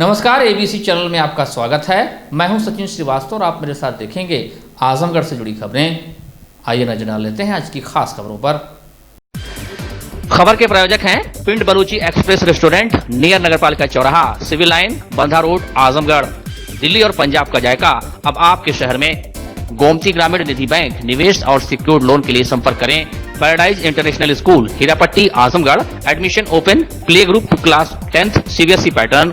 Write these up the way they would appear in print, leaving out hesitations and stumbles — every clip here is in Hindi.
नमस्कार, एबीसी चैनल में आपका स्वागत है। मैं हूं सचिन श्रीवास्तव और आप मेरे साथ देखेंगे आजमगढ़ से जुड़ी खबरें। आइए नजर डाल लेते हैं आज की खास खबरों पर। खबर के प्रायोजक हैं पिंड बलूची एक्सप्रेस रेस्टोरेंट, नियर नगरपालिका चौराहा, civil line, Bandha road, Azamgarh. Delhi और पंजाब का जायका अब आपके शहर में। गोमती ग्रामीण निधि बैंक, निवेश और सिक्योर्ड लोन के लिए संपर्क करें। Paradise International School, Hirapatti, Azamgarh. Admission open. Play group to class 10th CBSE pattern.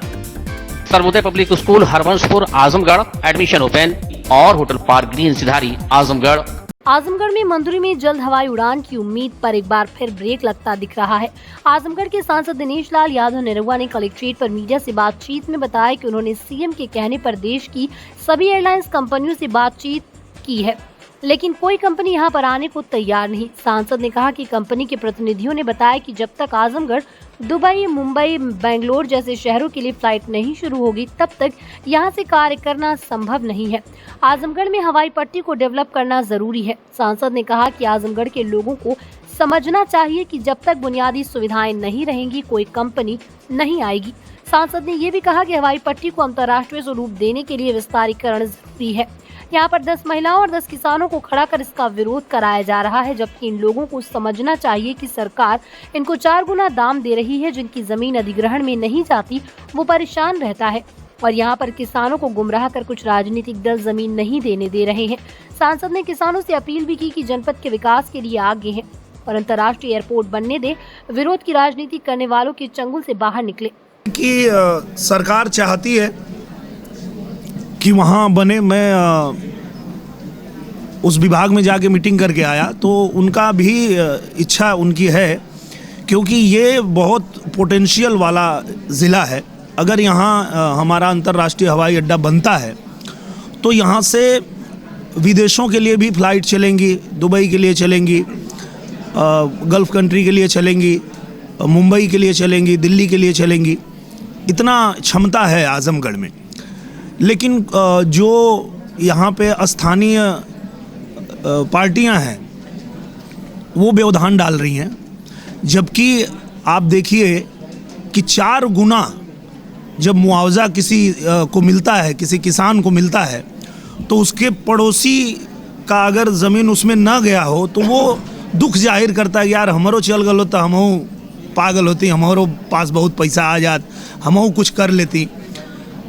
Sarvodaya public School, Harvanshpur, Azamgarh. Admission open. और Hotel Park Green, Sidhari, Azamgarh. Azamgarh में मंदुरी में जल्द हवाई उड़ान की उम्मीद पर एक बार फिर ब्रेक लगता दिख रहा है। आजमगढ़ के सांसद दिनेश लाल यादव निरहुआ ने कलेक्ट्रेट पर मीडिया से बातचीत में बताया कि उन्होंने सीएम के कहने पर देश की सभी एयरलाइंस कंपनियों से बातचीत की है, लेकिन कोई कंपनी यहां पर आने को तैयार नहीं। सांसद ने कहा कि कंपनी के प्रतिनिधियों ने बताया कि जब तक आजमगढ़, दुबई, मुंबई, बेंगलोर जैसे शहरों के लिए फ्लाइट नहीं शुरू होगी, तब तक यहां से कार्य करना संभव नहीं है। आजमगढ़ में हवाई पट्टी को डेवलप करना जरूरी है। सांसद ने कहा कि आजमगढ़ के लोगों को समझना चाहिए कि जब तक बुनियादी सुविधाएं नहीं रहेंगी, कोई कंपनी नहीं आएगी। सांसद ने ये भी कहा कि हवाई पट्टी को अंतर्राष्ट्रीय स्वरूप देने के लिए विस्तारीकरण जरूरी है। यहाँ पर 10 महिलाओं और 10 किसानों को खड़ा कर इसका विरोध कराया जा रहा है, जबकि इन लोगों को समझना चाहिए कि सरकार इनको 4 गुना दाम दे रही है। जिनकी जमीन अधिग्रहण में नहीं जाती वो परेशान रहता है और यहाँ पर किसानों को गुमराह कर कुछ राजनीतिक दल जमीन नहीं देने दे रहे हैं। सांसद ने किसानों से अपील भी की कि जनपद के विकास के लिए आगे हैं और अंतर्राष्ट्रीय एयरपोर्ट बनने दे। विरोध की राजनीति करने वालों के चंगुल से बाहर निकले। कि सरकार चाहती है कि वहाँ बने। मैं उस विभाग में जाके मीटिंग करके आया तो उनका भी इच्छा उनकी है, क्योंकि ये बहुत पोटेंशियल वाला ज़िला है। अगर यहाँ हमारा अंतर्राष्ट्रीय हवाई अड्डा बनता है तो यहाँ से विदेशों के लिए भी फ़्लाइट चलेंगी, दुबई के लिए चलेंगी, गल्फ़ कंट्री के लिए चलेंगी, मुंबई के लिए चलेंगी, दिल्ली के लिए चलेंगी। इतना क्षमता है आज़मगढ़ में। लेकिन जो यहाँ पे स्थानीय पार्टियां हैं वो व्यवधान डाल रही हैं, जबकि आप देखिए कि 4 गुना जब मुआवजा किसी को मिलता है, किसी किसान को मिलता है, तो उसके पड़ोसी का अगर ज़मीन उसमें ना गया हो तो वो दुख जाहिर करता है, यार हमारो चल गलो तो हमहू पागल होती, हमारो पास बहुत पैसा आ जात, हमहू कुछ कर लेती।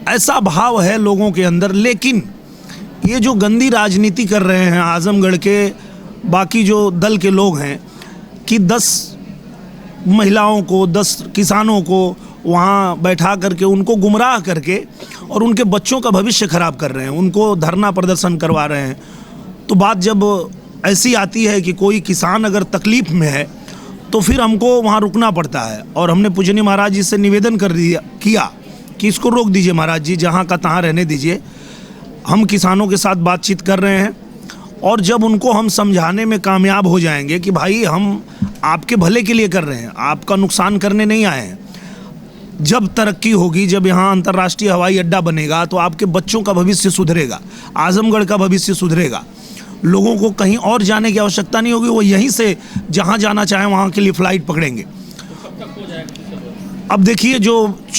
ऐसा भाव है लोगों के अंदर। लेकिन ये जो गंदी राजनीति कर रहे हैं आजमगढ़ के बाकी जो दल के लोग हैं कि 10 महिलाओं को, 10 किसानों को वहाँ बैठा करके उनको गुमराह करके और उनके बच्चों का भविष्य खराब कर रहे हैं, उनको धरना प्रदर्शन करवा रहे हैं। तो बात जब ऐसी आती है कि कोई किसान अगर तकलीफ़ में है तो फिर हमको वहाँ रुकना पड़ता है। और हमने पूजनीय महाराज जी से निवेदन किया कि इसको रोक दीजिए महाराज जी, जहाँ का तहाँ रहने दीजिए। हम किसानों के साथ बातचीत कर रहे हैं और जब उनको हम समझाने में कामयाब हो जाएंगे कि भाई हम आपके भले के लिए कर रहे हैं, आपका नुकसान करने नहीं आए हैं। जब तरक्की होगी, जब यहाँ अंतर्राष्ट्रीय हवाई अड्डा बनेगा तो आपके बच्चों का भविष्य सुधरेगा, आजमगढ़ का भविष्य सुधरेगा। लोगों को कहीं और जाने की आवश्यकता नहीं होगी, वो यहीं से जहाँ जाना चाहें वहाँ के लिए फ़्लाइट पकड़ेंगे। अब देखिए जो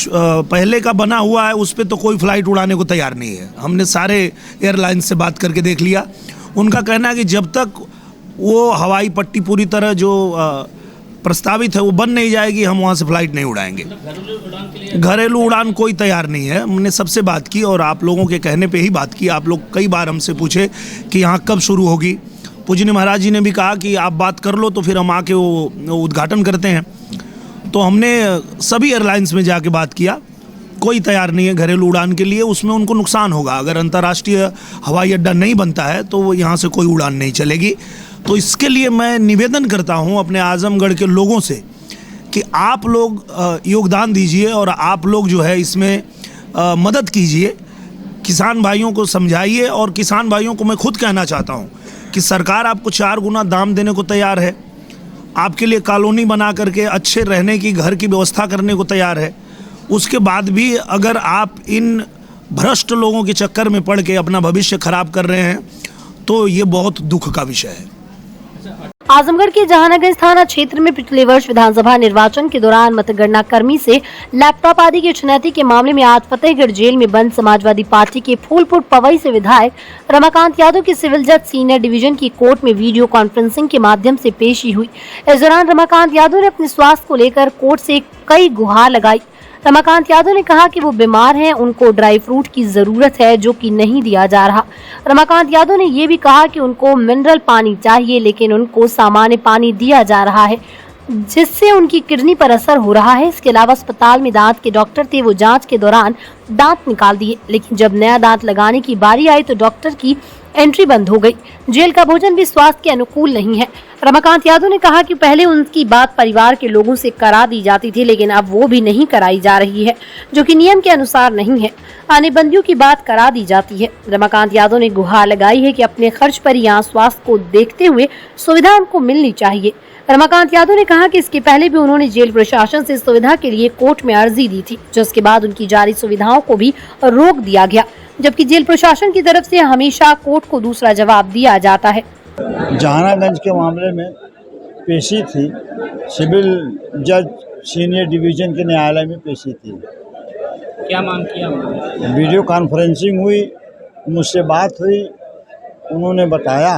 पहले का बना हुआ है उस पर तो कोई फ़्लाइट उड़ाने को तैयार नहीं है। हमने सारे एयरलाइंस से बात करके देख लिया। उनका कहना है कि जब तक वो हवाई पट्टी पूरी तरह जो प्रस्तावित है वो बन नहीं जाएगी, हम वहाँ से फ़्लाइट नहीं उड़ाएंगे। घरेलू उड़ान कोई तैयार नहीं है। हमने सबसे बात की और आप लोगों के कहने पे ही बात की। आप लोग कई बार हमसे पूछे कि यहाँ कब शुरू होगी। पूजनीय महाराज जी ने भी कहा कि आप बात कर लो तो फिर हम आके वो उद्घाटन करते हैं। तो हमने सभी एयरलाइंस में जाके बात किया, कोई तैयार नहीं है घरेलू उड़ान के लिए। उसमें उनको नुकसान होगा। अगर अंतर्राष्ट्रीय हवाई अड्डा नहीं बनता है तो वो यहाँ से कोई उड़ान नहीं चलेगी। तो इसके लिए मैं निवेदन करता हूँ अपने आजमगढ़ के लोगों से कि आप लोग योगदान दीजिए और आप लोग जो है इसमें मदद कीजिए। किसान भाइयों को समझाइए और किसान भाइयों को मैं खुद कहना चाहता हूँ कि सरकार आपको 4 गुना दाम देने को तैयार है, आपके लिए कॉलोनी बना करके अच्छे रहने की, घर की व्यवस्था करने को तैयार है। उसके बाद भी अगर आप इन भ्रष्ट लोगों के चक्कर में पड़ के अपना भविष्य खराब कर रहे हैं तो ये बहुत दुख का विषय है। आजमगढ़ के जहानागंज थाना क्षेत्र में पिछले वर्ष विधानसभा निर्वाचन के दौरान मतगणना कर्मी से लैपटॉप आदि की छिनैती के मामले में आज फतेहगढ़ जेल में बंद समाजवादी पार्टी के फूलपुर पवई से विधायक रमाकांत यादव की सिविल जज सीनियर डिवीजन की कोर्ट में वीडियो कॉन्फ्रेंसिंग के माध्यम से पेशी हुई। इस दौरान रमाकांत यादव ने अपने स्वास्थ्य को लेकर कोर्ट से कई गुहार लगाई। रमाकांत यादव ने कहा कि वो बीमार हैं, उनको ड्राई फ्रूट की जरूरत है जो कि नहीं दिया जा रहा। रमाकांत यादव ने ये भी कहा कि उनको मिनरल पानी चाहिए, लेकिन उनको सामान्य पानी दिया जा रहा है जिससे उनकी किडनी पर असर हो रहा है। इसके अलावा अस्पताल में दांत के डॉक्टर थे, वो जांच के दौरान दांत निकाल दिए, लेकिन जब नया दांत लगाने की बारी आई तो डॉक्टर की एंट्री बंद हो गई। जेल का भोजन भी स्वास्थ्य के अनुकूल नहीं है। रमाकांत यादव ने कहा कि पहले उनकी बात परिवार के लोगों से करा दी जाती थी, लेकिन अब वो भी नहीं कराई जा रही है, जो कि नियम के अनुसार नहीं है। आने बंदियों की बात करा दी जाती है। रमाकांत यादव ने गुहार लगाई है कि अपने खर्च पर यहाँ स्वास्थ्य को देखते हुए सुविधा उनको मिलनी चाहिए। रमाकांत यादव ने कहा कि इसके पहले भी उन्होंने जेल प्रशासन से सुविधा के लिए कोर्ट में अर्जी दी थी, जिसके बाद उनकी जारी सुविधाओं को भी रोक दिया गया, जबकि जेल प्रशासन की तरफ से हमेशा कोर्ट को दूसरा जवाब दिया जाता है। जहानागंज के मामले में पेशी थी, सिविल जज सीनियर डिवीजन के न्यायालय में पेशी थी। क्या मांग किया? वीडियो कॉन्फ्रेंसिंग हुई, मुझसे बात हुई। उन्होंने बताया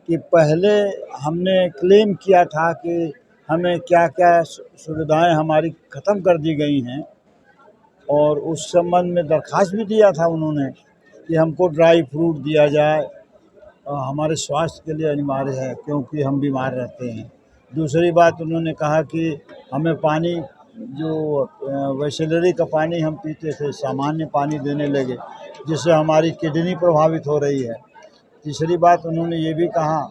कि पहले हमने क्लेम किया था कि हमें क्या क्या सुविधाएं हमारी ख़त्म कर दी गई हैं, और उस संबंध में दरख्वास्त भी दिया था उन्होंने कि हमको ड्राई फ्रूट दिया जाए, हमारे स्वास्थ्य के लिए अनिवार्य है क्योंकि हम बीमार रहते हैं। दूसरी बात उन्होंने कहा कि हमें पानी, जो वैसेलरी का पानी हम पीते थे, सामान्य पानी देने लगे, जिससे हमारी किडनी प्रभावित हो रही है। तीसरी बात उन्होंने ये भी कहा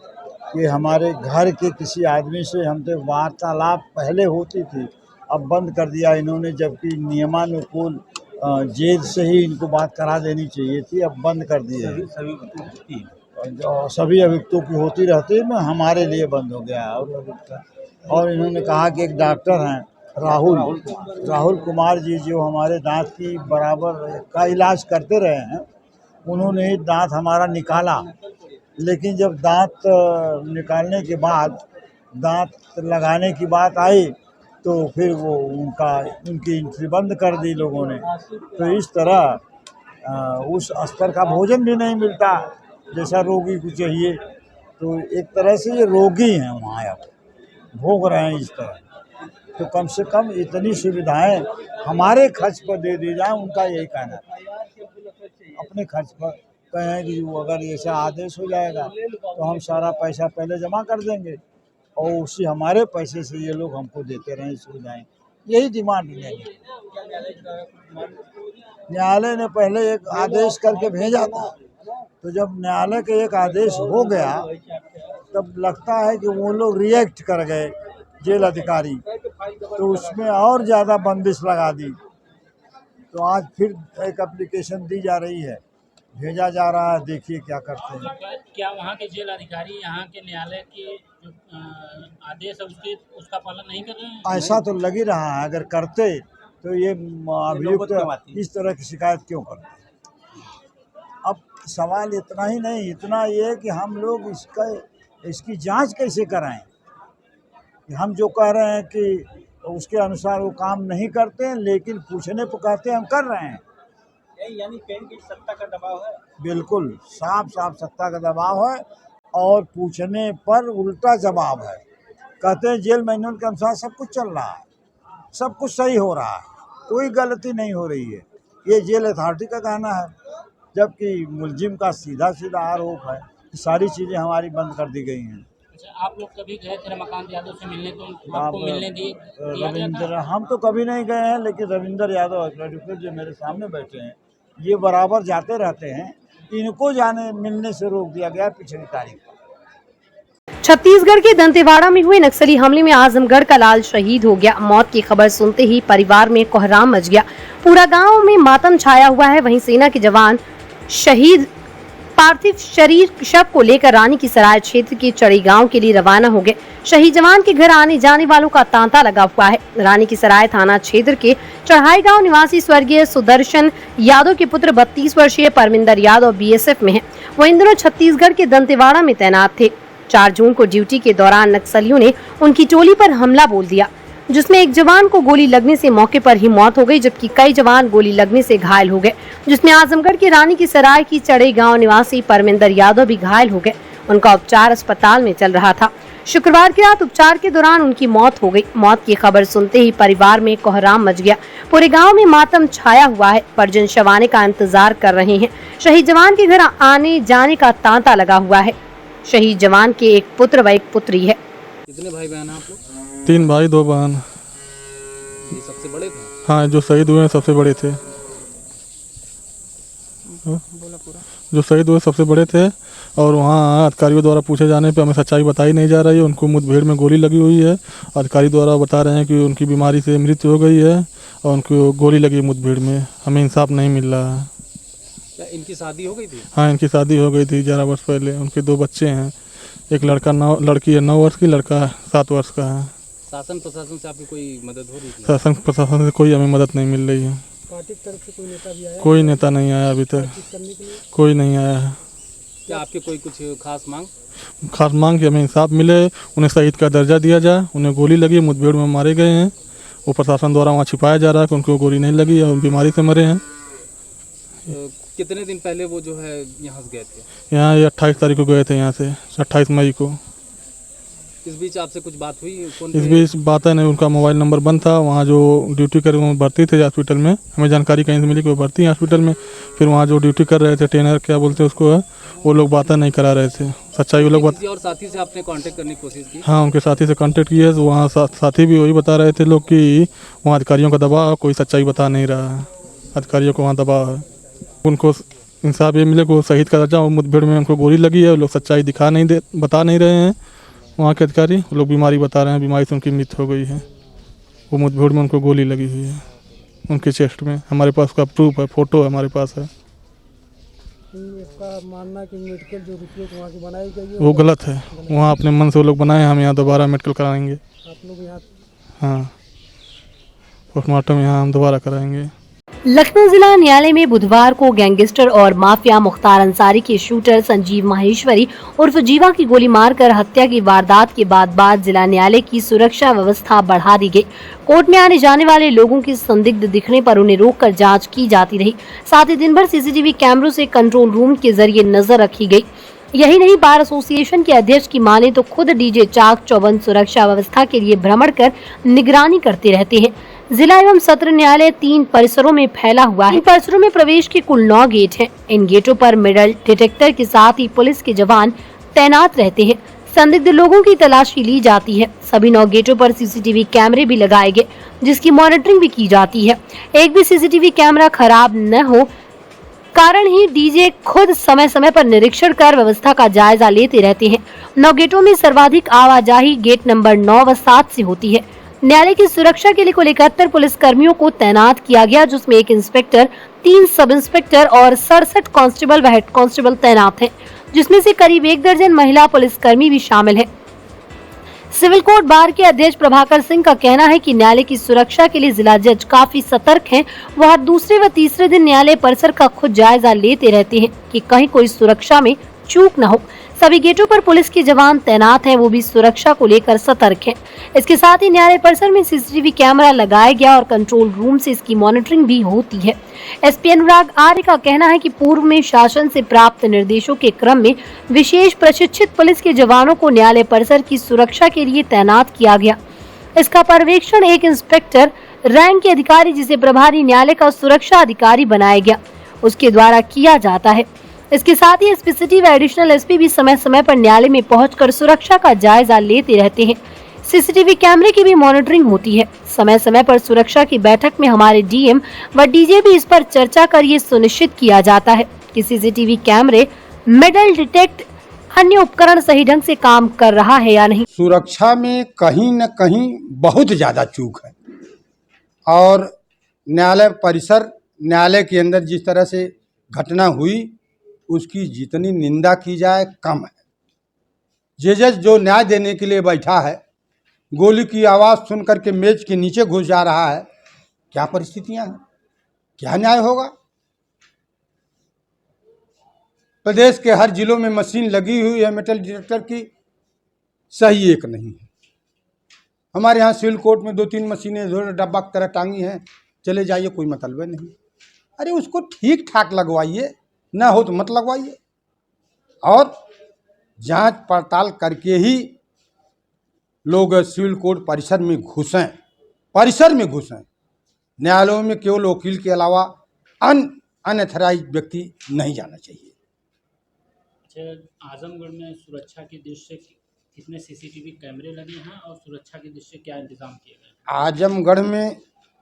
कि हमारे घर के किसी आदमी से हमसे वार्तालाप पहले होती थी, अब बंद कर दिया इन्होंने, जबकि नियमानुकूल जेल से ही इनको बात करा देनी चाहिए थी, अब बंद कर दिए हैं। सभी अभियुक्तों की होती रहती है, हमारे लिए बंद हो गया। और इन्होंने कहा कि एक डॉक्टर हैं राहुल कुमार जी, जो हमारे दांत की बराबर का इलाज करते रहे हैं, उन्होंने ही दांत हमारा निकाला, लेकिन जब दांत निकालने के बाद दांत लगाने की बात आई तो फिर वो उनकी एंट्री बंद कर दी लोगों ने। तो इस तरह उस स्तर का भोजन भी नहीं मिलता जैसा रोगी को चाहिए। तो एक तरह से ये रोगी हैं, वहाँ अब भोग रहे हैं इस तरह। तो कम से कम इतनी सुविधाएं हमारे खर्च पर दे दी जाए, उनका यही कहना है। अपने खर्च पर कहें कि अगर ऐसा आदेश हो जाएगा तो हम सारा पैसा पहले जमा कर देंगे और उसी हमारे पैसे से ये लोग हमको देते रहें सुविधाएं, यही डिमांड है। न्यायालय ने पहले एक आदेश करके भेजा था, तो जब न्यायालय का एक आदेश हो गया तब लगता है कि वो लोग रिएक्ट कर गए जेल अधिकारी, तो उसमें और ज़्यादा बंदिश लगा दी। तो आज फिर एक एप्लीकेशन दी जा रही है, भेजा जा रहा है, देखिए क्या करते हैं। क्या वहाँ के जेल अधिकारी यहाँ के न्यायालय के जो आदेश है उसका पालन नहीं कर रहे हैं? ऐसा तो लग ही रहा है, अगर करते तो ये अभियुक्त इस तरह की शिकायत क्यों करते। अब सवाल इतना ही नहीं, इतना ये कि हम लोग इसकी जांच कैसे कराएं। हम जो कह रहे हैं कि उसके अनुसार वो काम नहीं करते हैं, लेकिन पूछने पर कहते हैं हम कर रहे हैं। यानी कहीं की सत्ता का दबाव है? बिल्कुल साफ सत्ता का दबाव है, और पूछने पर उल्टा जवाब है। कहते हैं जेल मैनुअल के अनुसार सब कुछ चल रहा है, सब कुछ सही हो रहा है, कोई गलती नहीं हो रही है, ये जेल अथॉरिटी का कहना है। जबकि मुलजिम का सीधा आरोप है कि सारी चीज़ें हमारी बंद कर दी गई हैं। अच्छा, आप लोग कभी गए थे रमाकांत यादव से मिलने, तो आपको मिलने दिए? रविंद्र, हम तो कभी नहीं गए हैं, लेकिन रविंद्र यादव एडवोकेट जो मेरे सामने बैठे हैं, ये बराबर जाते रहते हैं। इनको मिलने से रोक दिया गया पिछली तारीख को। छत्तीसगढ़ के दंतेवाड़ा में हुए नक्सली हमले में आजमगढ़ का लाल शहीद हो गया। मौत की खबर सुनते ही परिवार में कोहराम मच गया, पूरा गांव में मातम छाया हुआ है। वहीं सेना के जवान शहीद पार्थिव शव को लेकर रानी की सराय क्षेत्र के चढ़ी गांव के लिए रवाना हो गए। शहीद जवान के घर आने जाने वालों का तांता लगा हुआ है। रानी की सराय थाना क्षेत्र के चढ़ाई गांव निवासी स्वर्गीय सुदर्शन यादव के पुत्र 32 वर्षीय परमिंदर यादव बीएसएफ में हैं। वो इन दिनों छत्तीसगढ़ के दंतेवाड़ा में तैनात थे। 4 जून को ड्यूटी के दौरान नक्सलियों ने उनकी टोली पर हमला बोल दिया, जिसमें एक जवान को गोली लगने से मौके पर ही मौत हो गई, जबकि कई जवान गोली लगने से घायल हो गए, जिसमें आजमगढ़ के रानी की सराय की चढ़ई गांव निवासी परमिंदर यादव भी घायल हो गए। उनका उपचार अस्पताल में चल रहा था। शुक्रवार की रात उपचार के दौरान उनकी मौत हो गई। मौत की खबर सुनते ही परिवार में कोहराम मच गया। पूरे गांव में मातम छाया हुआ है। परिजन शव आने का इंतजार कर रहे हैं। शहीद जवान के घर आने जाने का तांता लगा हुआ है। शहीद जवान के एक पुत्र व एक पुत्री है। कितने भाई बहन हैं आप लोग? 3 भाई 2 बहन। ये सबसे बड़े थे? हाँ, जो शहीद हुए हैं सबसे बड़े थे। जो शहीद हुए सबसे बड़े थे और वहाँ अधिकारियों द्वारा पूछे जाने पे हमें सच्चाई बताई नहीं जा रही है। उनको मुठभेड़ में गोली लगी हुई है। अधिकारी द्वारा बता रहे हैं कि उनकी बीमारी से मृत्यु हो गई है और उनको गोली लगी मुठभेड़ में। हमें इंसाफ नहीं मिल रहा है। क्या इनकी शादी हो गई थी? हाँ, इनकी शादी हो गई थी 11 वर्ष पहले। उनके 2 बच्चे हैं। एक लड़की है 9 वर्ष की, लड़का 7 वर्ष का है। शासन प्रशासन से आपकी कोई मदद हो रही थी? शासन प्रशासन से कोई हमें मदद नहीं मिल रही है। पार्टी की तरफ से कोई नेता भी आया? कोई नेता नहीं आया अभी तक। कोई नहीं आया है। क्या आपके कोई कुछ खास मांग? खास मांग कि हमें इंसाफ मिले, उन्हें शहीद का दर्जा दिया जाए। उन्हें गोली लगी, मुठभेड़ में मारे गए हैं। वो प्रशासन द्वारा वहाँ छिपाया जा रहा है कि उनको गोली नहीं लगी है और बीमारी से मरे हैं। कितने दिन पहले वो जो है यहाँ से गए थे? यहाँ ये 28 तारीख को गए थे, यहाँ से 28 मई को। इस बीच आपसे कुछ बात हुई? इस बीच बात है नहीं, उनका मोबाइल नंबर बंद था। वहाँ जो ड्यूटी कर वो भर्ती थे हॉस्पिटल में, हमें जानकारी कहीं से मिली कि वो भर्ती है हॉस्पिटल में। फिर वहाँ जो ड्यूटी कर रहे थे ट्रेनर क्या बोलते हैं उसको, वो लोग बातें नहीं करा रहे थे। सच्चाई वो लोग किसी और साथी से आपने कांटेक्ट करने की कोशिश की? हाँ, उनके साथी से कांटेक्ट किया तो वहाँ साथी भी वही बता रहे थे लोग कि वहाँ अधिकारियों का दबाव है, कोई सच्चाई बता नहीं रहा है। अधिकारियों को वहाँ दबाव है। उनको इंसाफ ये मिले को शहीद का दर्जा, मुठभेड़ में उनको गोली लगी है। वो लोग सच्चाई बता नहीं रहे हैं वहाँ के अधिकारी। वो लोग बीमारी बता रहे हैं, बीमारी से उनकी मृत्यु हो गई है। वो मुठभेड़ में उनको गोली लगी हुई है उनके चेस्ट में। हमारे पास उसका प्रूफ है, फोटो है हमारे पास है। इसका मानना कि मेडिकल जो रिपोर्ट वहाँ की बनाई गई है वो गलत है। वहाँ अपने मन से वो लोग बनाए, हम यहाँ दोबारा मेडिकल कराएंगे। आप लोग यहाँ हाँ, पोस्टमार्टम यहाँ हम दोबारा कराएंगे। लखनऊ जिला न्यायालय में बुधवार को गैंगस्टर और माफिया मुख्तार अंसारी के शूटर संजीव माहेश्वरी उर्फ जीवा की गोली मारकर हत्या की वारदात के बाद जिला न्यायालय की सुरक्षा व्यवस्था बढ़ा दी गई। कोर्ट में आने जाने वाले लोगों की संदिग्ध दिखने पर उन्हें रोककर जांच की जाती रही। साथ ही दिन भर सीसीटीवी कैमरों से कंट्रोल रूम के जरिए नजर रखी गई। यही नहीं, बार एसोसिएशन के अध्यक्ष की माने तो खुद डीजे चाक चौबंद सुरक्षा व्यवस्था के लिए भ्रमण कर निगरानी करते रहते हैं। जिला एवं सत्र न्यायालय 3 परिसरों में फैला हुआ है। इन परिसरों में प्रवेश के कुल 9 गेट हैं। इन गेटों पर मेटल डिटेक्टर के साथ ही पुलिस के जवान तैनात रहते हैं। संदिग्ध लोगों की तलाशी ली जाती है। सभी 9 गेटों पर सीसीटीवी कैमरे भी लगाए गए, जिसकी मॉनिटरिंग भी की जाती है। एक भी सीसीटीवी कैमरा खराब न हो कारण ही डीजे खुद समय समय पर निरीक्षण कर व्यवस्था का जायजा लेते रहते हैं। 9 गेटों में सर्वाधिक आवाजाही गेट नंबर 9 व 7 से होती है। न्यायालय की सुरक्षा के लिए कुल 71 पुलिस कर्मियों को तैनात किया गया, जिसमें 1 इंस्पेक्टर, 3 सब इंस्पेक्टर और 67 कांस्टेबल व हेड कांस्टेबल तैनात हैं, जिसमें से करीब 1 दर्जन महिला पुलिसकर्मी भी शामिल हैं। सिविल कोर्ट बार के अध्यक्ष प्रभाकर सिंह का कहना है कि न्यायालय की सुरक्षा के लिए जिला जज काफी सतर्क हैं। वह हर दूसरे व तीसरे दिन न्यायालय परिसर का खुद जायजा लेते रहते हैं कि कहीं कोई सुरक्षा में चूक न हो। सभी गेटों पर पुलिस के जवान तैनात हैं, वो भी सुरक्षा को लेकर सतर्क हैं। इसके साथ ही न्यायालय परिसर में सीसीटीवी कैमरा लगाया गया और कंट्रोल रूम से इसकी मॉनिटरिंग भी होती है। एसपी अनुराग आर्य का कहना है कि पूर्व में शासन से प्राप्त निर्देशों के क्रम में विशेष प्रशिक्षित पुलिस के जवानों को न्यायालय परिसर की सुरक्षा के लिए तैनात किया गया। इसका पर्यवेक्षण एक इंस्पेक्टर रैंक के अधिकारी, जिसे प्रभारी न्यायालय का सुरक्षा अधिकारी बनाया गया, उसके द्वारा किया जाता है। इसके साथ ही एसपी सिटी व एडिशनल एसपी भी समय समय पर न्यायालय में पहुंचकर सुरक्षा का जायजा लेते रहते हैं। सीसीटीवी कैमरे की भी मॉनिटरिंग होती है। समय समय पर सुरक्षा की बैठक में हमारे डीएम व डीजे भी इस पर चर्चा कर ये सुनिश्चित किया जाता है कि सीसीटीवी कैमरे, मेटल डिटेक्ट, अन्य उपकरण सही ढंग से काम कर रहा है या नहीं। सुरक्षा में कहीं न कहीं बहुत ज़्यादा चूक है और न्यायालय परिसर, न्यायालय के अंदर जिस तरह से घटना हुई उसकी जितनी निंदा की जाए कम है। जज जो न्याय देने के लिए बैठा है, गोली की आवाज़ सुन करके मेज के नीचे घुस जा रहा है, क्या परिस्थितियां हैं, क्या न्याय होगा। प्रदेश के हर जिलों में मशीन लगी हुई है मेटल डिटेक्टर की, सही एक नहीं है। हमारे यहाँ सिविल कोर्ट में 2-3 मशीनें डब्बा की तरह टांगी हैं, चले जाइए, कोई मतलब नहीं। अरे उसको ठीक ठाक लगवाइए, ना हो तो मत लगवाइए, और जांच पड़ताल करके ही लोग सिविल कोर्ट परिसर में घुसें। न्यायालयों में केवल वकील के अलावा अनऑथराइज्ड व्यक्ति नहीं जाना चाहिए। अच्छा, आजमगढ़ में सुरक्षा की दृष्टि से कितने सीसीटीवी कैमरे लगे हैं और सुरक्षा की दृष्टि से क्या इंतजाम किए गए? आजमगढ़ में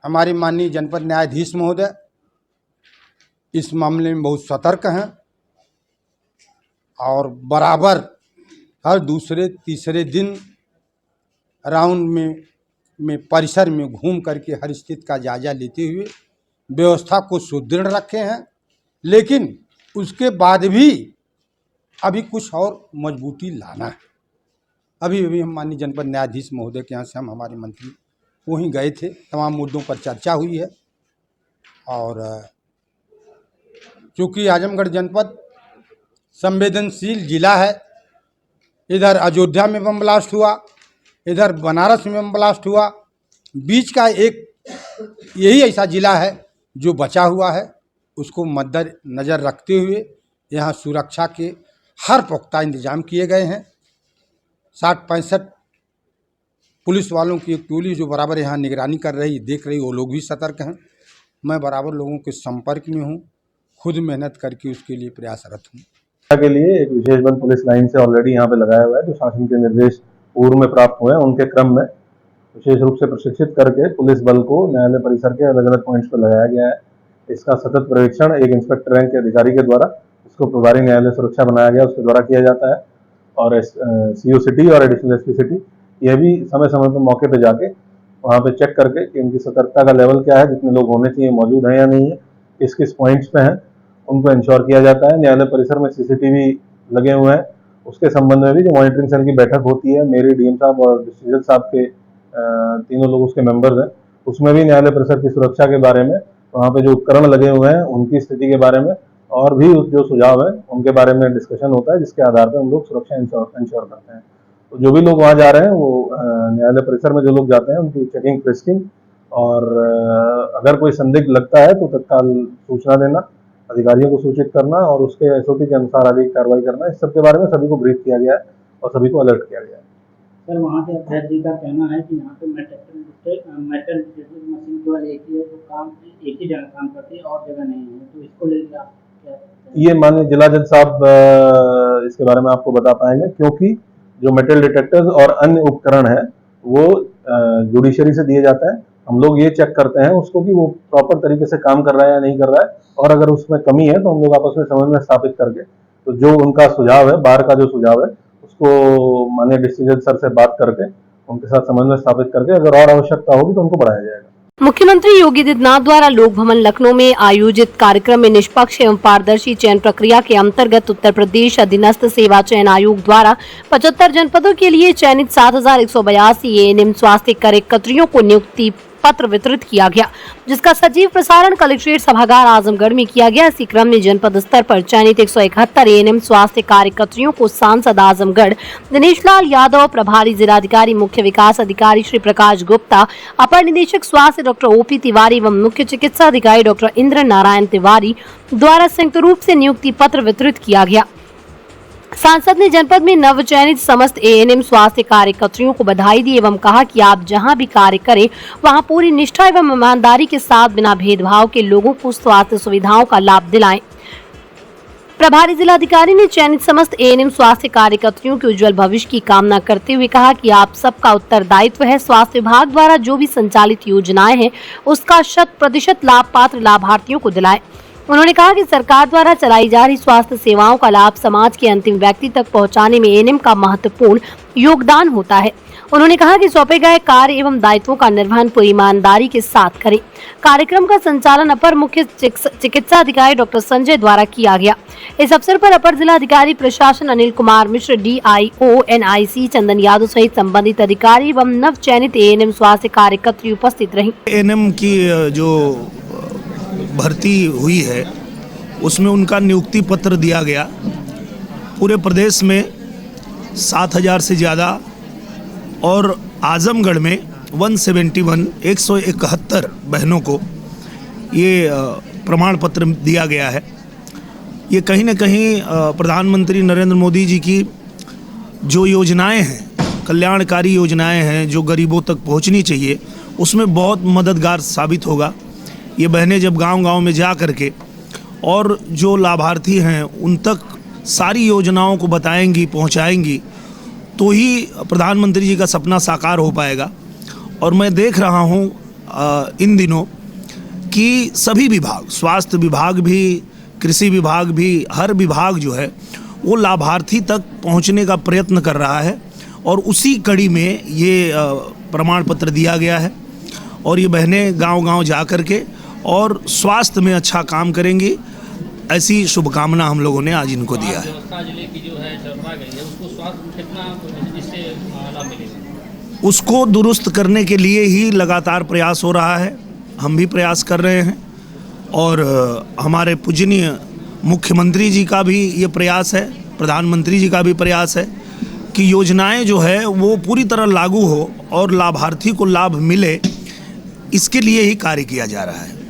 हमारी माननीय जनपद न्यायाधीश महोदय इस मामले में बहुत सतर्क हैं और बराबर हर दूसरे तीसरे दिन राउंड में परिसर में घूम करके हर स्थिति का जायजा लेते हुए व्यवस्था को सुदृढ़ रखे हैं। लेकिन उसके बाद भी अभी कुछ और मजबूती लाना है। अभी हम माननीय जनपद न्यायाधीश महोदय के यहाँ से हमारे मंत्री वहीं गए थे, तमाम मुद्दों पर चर्चा हुई है। और चूँकि आजमगढ़ जनपद संवेदनशील जिला है, इधर अयोध्या में बम ब्लास्ट हुआ, इधर बनारस में बम ब्लास्ट हुआ, बीच का एक यही ऐसा जिला है जो बचा हुआ है। उसको मद्देनजर रखते हुए यहाँ सुरक्षा के हर पुख्ता इंतजाम किए गए हैं। 60-65 पुलिस वालों की एक टोली जो बराबर यहाँ निगरानी कर रही, देख रही, वो लोग भी सतर्क हैं। मैं बराबर लोगों के संपर्क में हूँ, खुद मेहनत करके उसके लिए प्रयासरत हूँ। के लिए एक विशेष बल पुलिस लाइन से ऑलरेडी यहाँ पे लगाया हुआ है, जो शासन के निर्देश पूर्व में प्राप्त हुए हैं। उनके क्रम में विशेष रूप से प्रशिक्षित करके पुलिस बल को न्यायालय परिसर के अलग अलग पॉइंट्स पर लगाया गया है। इसका सतत पर्यवेक्षण एक इंस्पेक्टर रैंक के अधिकारी के द्वारा, इसको प्रभारी न्यायालय सुरक्षा बनाया गया, उसके द्वारा किया जाता है। और CO सिटी और एडिशनल SP सिटी यह भी समय समय पर मौके पर जाके वहाँ पे चेक करके कि उनकी सतर्कता का लेवल क्या है, जितने लोग होने चाहिए मौजूद हैं या नहीं है, किस किस पॉइंट्स पे हैं, उनको इंश्योर किया जाता है। न्यायालय परिसर में CCTV लगे हुए हैं, उसके संबंध में भी जो मॉनिटरिंग सेल की बैठक होती है, मेरे DM साहब और डिस्ट्रिक्ट जज साहब के तीनों लोग उसके मेंबर्स हैं, उसमें भी न्यायालय परिसर की सुरक्षा के बारे में, वहाँ पे जो उपकरण लगे हुए हैं उनकी स्थिति के बारे में और भी जो सुझाव है उनके बारे में डिस्कशन होता है, जिसके आधार पर हम लोग सुरक्षा इंश्योर करते हैं। तो जो भी लोग वहाँ जा रहे हैं वो न्यायालय परिसर में जो लोग जाते हैं उनकी चेकिंग, फ्रिस्किंग, और अगर कोई संदिग्ध लगता है तो तत्काल सूचना देना, अधिकारियों को सूचित करना और उसके SOP के अनुसार आगे कार्रवाई करना। इस सब के बारे में सभी को ब्रीफ किया गया है और सभी को अलर्ट किया गया है। सर, वहाँ के अध्यक्ष जी का कहना है कि यहाँ पे मेटल डिटेक्टर मशीन केवल एक ही है, जो काम एक ही जगह काम करती है और जगह नहीं है, तो इसको लेकर आप क्या? ये माननीय जिला जज साहब इसके बारे में आपको बता पाएंगे, क्योंकि जो मेटल डिटेक्टर्स और अन्य उपकरण है वो जुडिशरी से दिए जाते हैं। हम लोग ये चेक करते हैं उसको कि वो प्रॉपर तरीके से काम कर रहा है या नहीं कर रहा है, और अगर उसमें कमी है तो हम लोग आपस में समन्वय स्थापित करके, तो जो उनका सुझाव है, बार का जो सुझाव है, उसको माननीय डिस्ट्रिक्ट जज सर से बात करके उनके साथ समन्वय स्थापित करके अगर और आवश्यकता होगी तो उनको बढ़ाया जाएगा। मुख्यमंत्री योगी आदित्यनाथ द्वारा लोक भवन लखनऊ में आयोजित कार्यक्रम में निष्पक्ष एवं पारदर्शी चयन प्रक्रिया के अंतर्गत उत्तर प्रदेश अधीनस्थ सेवा चयन आयोग द्वारा 75 जनपदों के लिए चयनित 7,182 ANM स्वास्थ्य कार्यकर्तियों को नियुक्ति पत्र वितरित किया गया, जिसका सजीव प्रसारण कलेक्ट्रेट सभागार आजमगढ़ में किया गया। इसी क्रम में जनपद स्तर पर चयनित 171 ANM स्वास्थ्य कार्यकर्तियों को सांसद आजमगढ़ दिनेश लाल यादव, प्रभारी जिलाधिकारी मुख्य विकास अधिकारी श्री प्रकाश गुप्ता, अपर निदेशक स्वास्थ्य डॉक्टर OP तिवारी एवं मुख्य चिकित्सा अधिकारी डॉक्टर इंद्र नारायण तिवारी द्वारा संयुक्त रूप से नियुक्ति पत्र वितरित किया गया। सांसद ने जनपद में नव चयनित समस्त ANM स्वास्थ्य कार्यकर्तियों को बधाई दी एवं कहा कि आप जहां भी कार्य करें वहां पूरी निष्ठा एवं ईमानदारी के साथ बिना भेदभाव के लोगों को स्वास्थ्य सुविधाओं का लाभ दिलाएं। प्रभारी जिलाधिकारी ने चयनित समस्त ANM स्वास्थ्य कार्यकर्तियों के उज्जवल भविष्य की कामना करते हुए कहा कि आप सबका उत्तरदायित्व है स्वास्थ्य विभाग द्वारा जो भी संचालित योजनाएं हैं उसका 100% लाभ पात्र लाभार्थियों को दिलाएं। उन्होंने कहा कि सरकार द्वारा चलाई जा रही स्वास्थ्य सेवाओं का लाभ समाज के अंतिम व्यक्ति तक पहुंचाने में ANM का महत्वपूर्ण योगदान होता है। उन्होंने कहा कि सौंपे गए कार्य एवं दायित्वों का निर्वहन पूरी ईमानदारी के साथ करें। कार्यक्रम का संचालन अपर मुख्य चिकित्सा अधिकारी डॉक्टर संजय द्वारा किया गया। इस अवसर पर अपर जिलाधिकारी प्रशासन अनिल कुमार मिश्र, DIO NIC चंदन यादव सहित संबंधित अधिकारी एवं नव चयनित ANM स्वास्थ्य कार्यकर्ती उपस्थित रही। ANM की जो भर्ती हुई है उसमें उनका नियुक्ति पत्र दिया गया। पूरे प्रदेश में 7,000 से ज़्यादा और आजमगढ़ में 171 बहनों को ये प्रमाण पत्र दिया गया है। ये कहीं न कहीं प्रधानमंत्री नरेंद्र मोदी जी की जो योजनाएं हैं, कल्याणकारी योजनाएं हैं जो गरीबों तक पहुंचनी चाहिए, उसमें बहुत मददगार साबित होगा। ये बहनें जब गांव-गांव में जा कर के और जो लाभार्थी हैं उन तक सारी योजनाओं को बताएंगी, पहुंचाएंगी, तो ही प्रधानमंत्री जी का सपना साकार हो पाएगा। और मैं देख रहा हूं इन दिनों कि सभी विभाग, स्वास्थ्य विभाग भी, कृषि विभाग भी, हर विभाग जो है वो लाभार्थी तक पहुंचने का प्रयत्न कर रहा है और उसी कड़ी में ये प्रमाण पत्र दिया गया है। और ये बहनें गांव-गांव जा कर के और स्वास्थ्य में अच्छा काम करेंगी, ऐसी शुभकामना हम लोगों ने आज इनको दिया है। जिले की जो है चरमरा गई है, उसको स्वास्थ्य कितना इससे लाभ मिलेगा? उसको दुरुस्त करने के लिए ही लगातार प्रयास हो रहा है। हम भी प्रयास कर रहे हैं और हमारे पूजनीय मुख्यमंत्री जी का भी ये प्रयास है, प्रधानमंत्री जी का भी प्रयास है कि योजनाएं जो है वो पूरी तरह लागू हो और लाभार्थी को लाभ मिले, इसके लिए ही कार्य किया जा रहा है।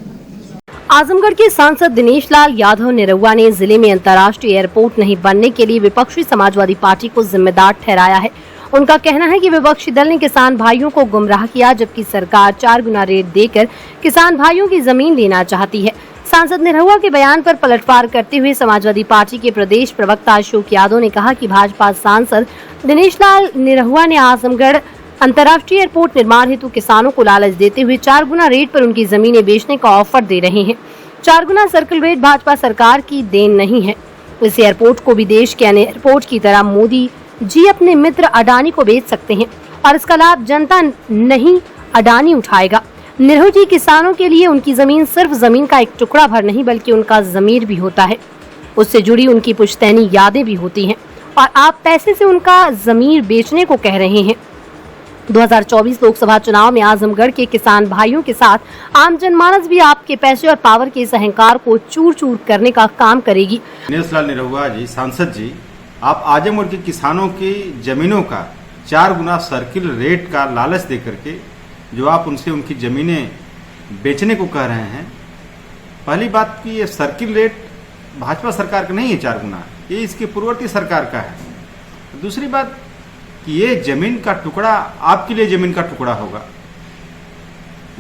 आजमगढ़ के सांसद दिनेश लाल यादव निरहुआ ने जिले में अंतर्राष्ट्रीय एयरपोर्ट नहीं बनने के लिए विपक्षी समाजवादी पार्टी को जिम्मेदार ठहराया है। उनका कहना है कि विपक्षी दल ने किसान भाइयों को गुमराह किया, जबकि सरकार 4 गुना रेट देकर किसान भाइयों की जमीन लेना चाहती है। सांसद निरहुआ के बयान पर पलटवार करते हुए समाजवादी पार्टी के प्रदेश प्रवक्ता अशोक यादव ने कहा कि भाजपा सांसद दिनेश लाल निरहुआ ने आजमगढ़ अंतर्राष्ट्रीय एयरपोर्ट निर्माण हेतु किसानों को लालच देते हुए 4 गुना रेट पर उनकी जमीनें बेचने का ऑफर दे रहे हैं। 4 गुना सर्कल रेट भाजपा सरकार की देन नहीं है। इस एयरपोर्ट को भी देश के अन्य एयरपोर्ट की तरह मोदी जी अपने मित्र अडानी को बेच सकते हैं और इसका लाभ जनता नहीं अडानी उठाएगा। निरहु जी किसानों के लिए उनकी जमीन सिर्फ जमीन का एक टुकड़ा भर नहीं बल्कि उनका ज़मीर भी होता है। उससे जुड़ी उनकी पुश्तैनी यादें भी होती हैं और आप पैसे से उनका ज़मीर बेचने को कह रहे हैं। 2024 लोकसभा चुनाव में आजमगढ़ के किसान भाइयों के साथ आम जनमानस भी आपके पैसे और पावर के इस अहंकार को चूर चूर करने का काम करेगी। दिनेश लाल निरहुआ जी, सांसद जी, आप आजमगढ़ के किसानों की जमीनों का 4 गुना सर्किल रेट का लालच दे करके जो आप उनसे उनकी जमीनें बेचने को कह रहे हैं, पहली बात कि ये सर्किल रेट भाजपा सरकार का नहीं है 4 गुना, ये इसकी पूर्ववर्ती सरकार का है। दूसरी बात कि ये जमीन का टुकड़ा आपके लिए जमीन का टुकड़ा होगा,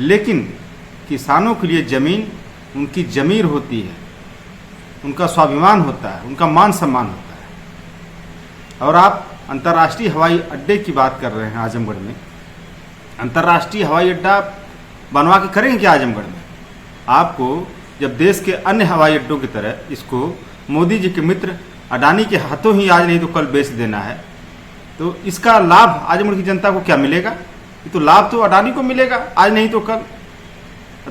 लेकिन किसानों के लिए जमीन उनकी जमीर होती है, उनका स्वाभिमान होता है, उनका मान सम्मान होता है। और आप अंतर्राष्ट्रीय हवाई अड्डे की बात कर रहे हैं आजमगढ़ में। अंतर्राष्ट्रीय हवाई अड्डा बनवा के करेंगे क्या आजमगढ़ में? आपको जब देश के अन्य हवाई अड्डों की तरह इसको मोदी जी के मित्र अडानी के हाथों ही आज नहीं तो कल बेच देना है, तो इसका लाभ आजमगढ़ की जनता को क्या मिलेगा? ये तो लाभ तो अडानी को मिलेगा, आज नहीं तो कल।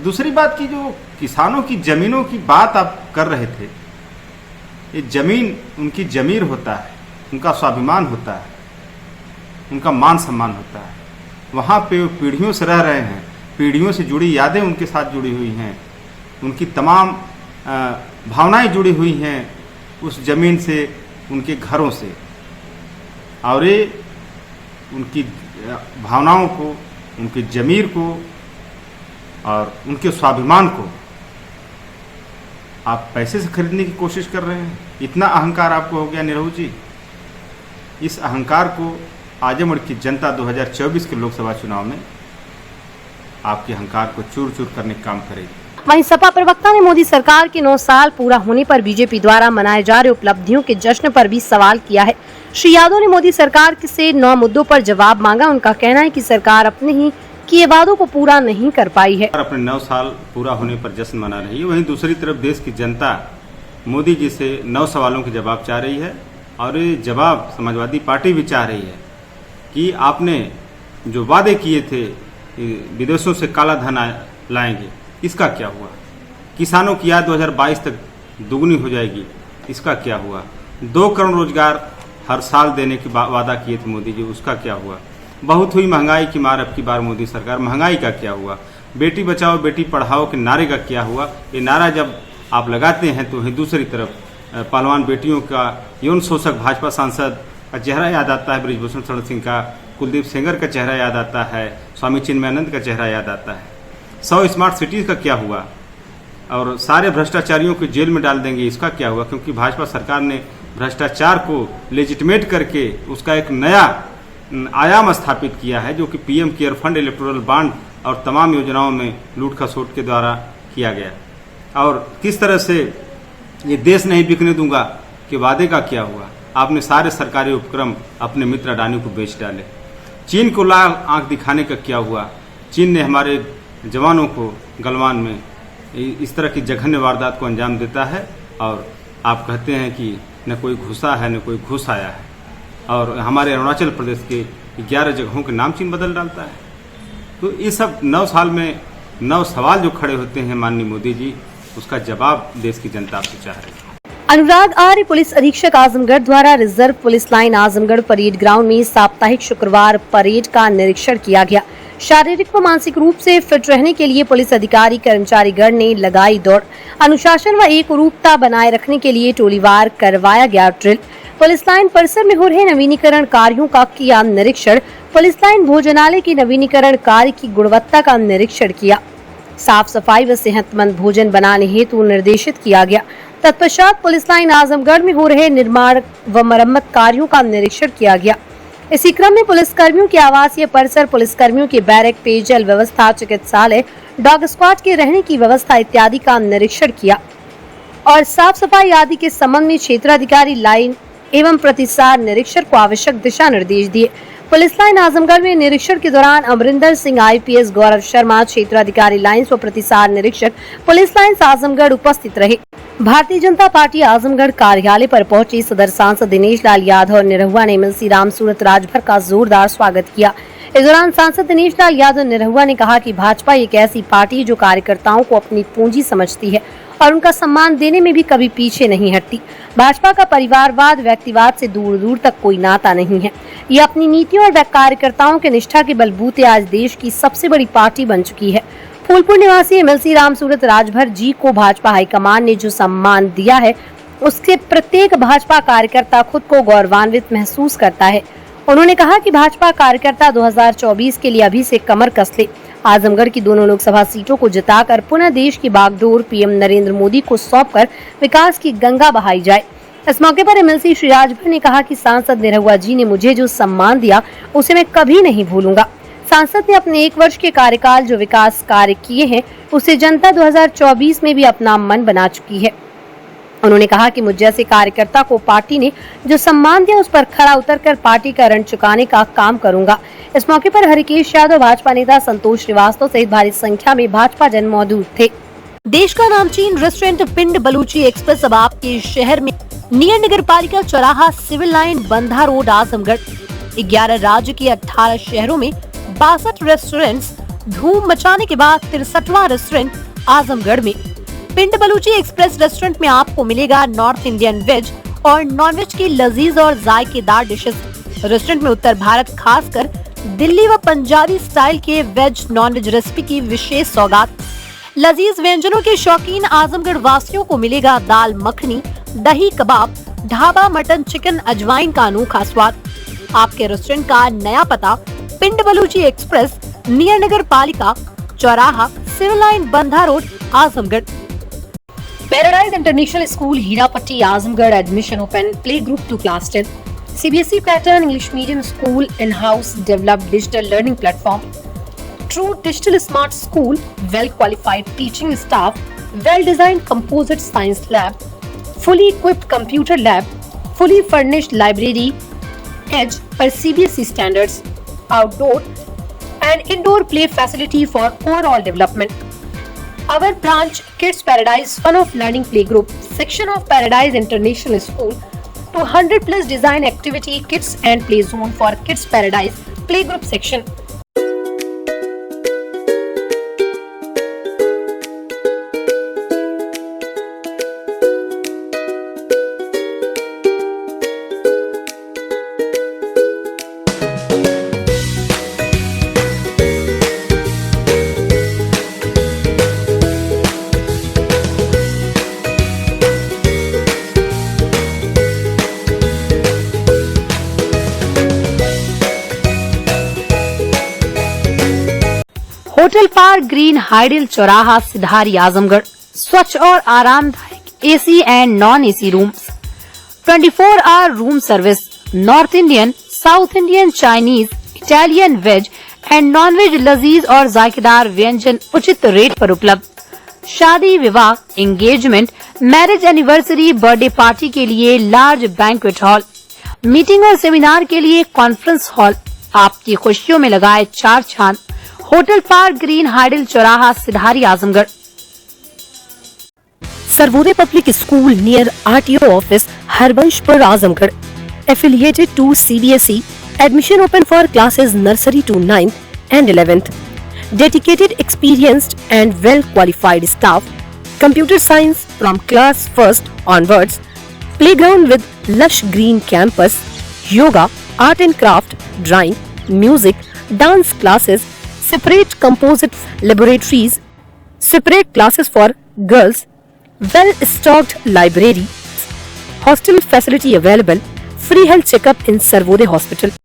दूसरी बात की जो किसानों की जमीनों की बात आप कर रहे थे, ये जमीन उनकी जमीर होता है, उनका स्वाभिमान होता है, उनका मान सम्मान होता है। वहाँ पे वो पीढ़ियों से रह रहे हैं, पीढ़ियों से जुड़ी यादें उनके साथ जुड़ी हुई हैं, उनकी तमाम भावनाएं जुड़ी हुई हैं उस जमीन से, उनके घरों से। और ये उनकी भावनाओं को, उनकी जमीर को और उनके स्वाभिमान को आप पैसे से खरीदने की कोशिश कर रहे हैं। इतना अहंकार आपको हो गया निरहु जी। इस अहंकार को आजमगढ़ की जनता 2024 के लोकसभा चुनाव में आपके अहंकार को चूर चूर करने का काम करेगी। वहीं सपा प्रवक्ता ने मोदी सरकार के 9 साल पूरा होने पर बीजेपी द्वारा मनाए जा रहे उपलब्धियों के जश्न पर भी सवाल किया है। श्री यादव ने मोदी सरकार से 9 मुद्दों पर जवाब मांगा। उनका कहना है कि सरकार अपने ही किए वादों को पूरा नहीं कर पाई है। अपने 9 साल पूरा होने पर जश्न मना रही है, वहीं दूसरी तरफ देश की जनता मोदी जी से 9 सवालों के जवाब चाह रही है। और ये जवाब समाजवादी पार्टी भी चाह रही है कि आपने जो वादे किए थे विदेशों से काला धन लाएंगे, इसका क्या हुआ? किसानों की आय 2022 तक दुगनी हो जाएगी, इसका क्या हुआ? 2 करोड़ रोजगार हर साल देने की वादा किए थे मोदी जी, उसका क्या हुआ? बहुत हुई महंगाई की मार अब की बार मोदी सरकार, महंगाई का क्या हुआ? बेटी बचाओ बेटी पढ़ाओ के नारे का क्या हुआ? ये नारा जब आप लगाते हैं तो वहीं दूसरी तरफ पहलवान बेटियों का यौन शोषक भाजपा सांसद का चेहरा याद आता है, ब्रिजभूषण शरण सिंह का, कुलदीप सेंगर का चेहरा याद आता है, स्वामी चिन्मयानंद का चेहरा याद आता है। 100 स्मार्ट सिटीज़ का क्या हुआ, और सारे भ्रष्टाचारियों को जेल में डाल देंगे, इसका क्या हुआ? क्योंकि भाजपा सरकार ने भ्रष्टाचार को लेजिटिमेट करके उसका एक नया आयाम स्थापित किया है, जो कि PM care fund, electoral bond और तमाम योजनाओं में लूट खसोट के द्वारा किया गया। और किस तरह से ये देश नहीं बिकने दूंगा कि वादे का क्या हुआ? आपने सारे सरकारी उपक्रम अपने मित्र अडानी को बेच डाले। चीन को लाल आंख दिखाने का क्या हुआ? चीन ने हमारे जवानों को गलवान में इस तरह की जघन्य वारदात को अंजाम देता है, और आप कहते हैं कि न कोई घुसा है न कोई घुस आया है, और हमारे अरुणाचल प्रदेश के 11 जगहों के नाम चीन बदल डालता है। तो ये सब 9 साल में 9 सवाल जो खड़े होते हैं माननीय मोदी जी, उसका जवाब देश की जनता आपसे चाह रही है। अनुराग आर्य पुलिस अधीक्षक आजमगढ़ द्वारा reserve police line Azamgarh parade ground में साप्ताहिक शुक्रवार परेड का निरीक्षण किया गया। शारीरिक व मानसिक रूप से फिट रहने के लिए पुलिस अधिकारी कर्मचारीगण ने लगाई दौड़। अनुशासन व एकरूपता बनाए रखने के लिए टोलीवार करवाया गया ड्रिल। पुलिस लाइन परिसर में हो रहे नवीनीकरण कार्यों का किया निरीक्षण। पुलिस लाइन भोजनालय की नवीनीकरण कार्य की गुणवत्ता का निरीक्षण किया। साफ सफाई व सेहतमंद भोजन बनाने हेतु निर्देशित किया गया। तत्पश्चात पुलिस लाइन आजमगढ़ में हो रहे निर्माण व मरम्मत कार्यों का निरीक्षण किया गया। इसी क्रम में पुलिसकर्मियों के आवासीय परिसर, पुलिसकर्मियों के बैरक, पेयजल व्यवस्था, चिकित्सालय, डॉग स्क्वाड के रहने की व्यवस्था इत्यादि का निरीक्षण किया और साफ सफाई आदि के संबंध में क्षेत्राधिकारी लाइन एवं प्रतिसार निरीक्षक को आवश्यक दिशा निर्देश दिए। पुलिस लाइन आजमगढ़ में निरीक्षण के दौरान अमरिंदर सिंह IPS, गौरव शर्मा क्षेत्राधिकारी लाइन्स व प्रतिसार निरीक्षक पुलिस लाइन्स आजमगढ़ उपस्थित रहे। भारतीय जनता पार्टी आजमगढ़ कार्यालय पर पहुंचे सदर सांसद दिनेश लाल यादव और निरहुआ ने MLC रामसूरत राजभर का जोरदार स्वागत किया। इस दौरान सांसद दिनेश लाल यादव निरहुआ ने कहा कि भाजपा एक ऐसी पार्टी है जो कार्यकर्ताओं को अपनी पूंजी समझती है और उनका सम्मान देने में भी कभी पीछे नहीं हटती। भाजपा का परिवारवाद, व्यक्तिवाद से दूर दूर तक कोई नाता नहीं है। ये अपनी नीतियों और कार्यकर्ताओं के निष्ठा के बलबूते आज देश की सबसे बड़ी पार्टी बन चुकी है। फूलपुर निवासी MLC रामसूरत राजभर जी को भाजपा हाईकमान ने जो सम्मान दिया है, उससे प्रत्येक भाजपा कार्यकर्ता खुद को गौरवान्वित महसूस करता है। उन्होंने कहा कि भाजपा कार्यकर्ता 2024 के लिए अभी से कमर कस ले। आजमगढ़ की दोनों लोकसभा सीटों को जिताकर पुनः देश की बागडोर PM नरेंद्र मोदी को सौंपकर विकास की गंगा बहाई जाए। इस मौके पर MLC श्री राजभर ने कहा कि सांसद निरहुआ जी ने मुझे जो सम्मान दिया उसे मैं कभी नहीं भूलूंगा। सांसद ने अपने 1 वर्ष के कार्यकाल जो विकास कार्य किए हैं उसे जनता 2024 में भी अपना मन बना चुकी है। उन्होंने कहा कि मुझ जैसे कार्यकर्ता को पार्टी ने जो सम्मान दिया उस पर खरा उतरकर पार्टी का ऋण चुकाने का काम करूंगा। इस मौके पर हरिकेश यादव, भाजपा नेता संतोष श्रीवास्तव सहित भारी संख्या में भाजपा जन मौजूद थे। देश का नामचीन रेस्टोरेंट पिंड बलूची एक्सप्रेस अब आपके शहर में नियर नगर पालिका चौराहा, civil line, Bandha road, Azamgarh. 11 राज्य के 18 शहरों में 62 रेस्टोरेंट्स धूम मचाने के बाद 63वां रेस्टोरेंट आजमगढ़ में। पिंड बलूची एक्सप्रेस रेस्टोरेंट में आपको मिलेगा नॉर्थ इंडियन वेज और नॉन वेज की लजीज और जायकेदार डिशेस। रेस्टोरेंट में उत्तर भारत, खासकर दिल्ली व पंजाबी स्टाइल के वेज नॉन वेज रेसिपी की विशेष सौगात। लजीज व्यंजनों के शौकीन आजमगढ़ वासियों को मिलेगा दाल मखनी, दही कबाब, ढाबा मटन, चिकन, अजवाइन का अनोखा स्वाद। आपके रेस्टोरेंट का नया पता पिंड बलूची एक्सप्रेस, नियर नगर पालिका चौराहा, civil line, Bandha road, Azamgarh. Paradise International School, Hirapatti, Azamgarh. Admission open. Play group to class 10। CBSE pattern English medium school, in house developed digital learning platform, true digital smart school, well qualified teaching staff, well designed composite science lab, fully equipped computer lab, fully furnished library, edge per CBSE standards, outdoor and indoor play facility for overall development. Our branch Kids Paradise Fun of Learning Playgroup section of Paradise International School, 200 plus design activity kids and play zone for Kids Paradise Playgroup section. Hotel Park green hydel चौराहा सिधारी आजमगढ़। स्वच्छ और आरामदायक AC and non AC rooms, 24 hour room service, North Indian, South Indian, Chinese, Italian, veg and non veg लजीज और जायकेदार व्यंजन उचित रेट पर उपलब्ध। शादी, विवाह, engagement, marriage anniversary, birthday party के लिए लार्ज बैंक्वेट हॉल, मीटिंग और सेमिनार के लिए कॉन्फ्रेंस हॉल। आपकी खुशियों में लगाए चार चांद। होटल पार्क ग्रीन हाइडल चौराहा Sidhari Azamgarh. Sarvodaya public school near RTO office Harbanshpur Azamgarh, affiliated to CBSE, admission open for classes nursery to 9th and 11th. Dedicated, experienced and well qualified staff. Computer science from class 1st onwards. Playground with lush green campus. Yoga, art and craft, drawing, music, dance classes. Separate composite laboratories. Separate classes for girls. Well-stocked library. Hostel facility available. Free health checkup in Sarvodaya Hospital.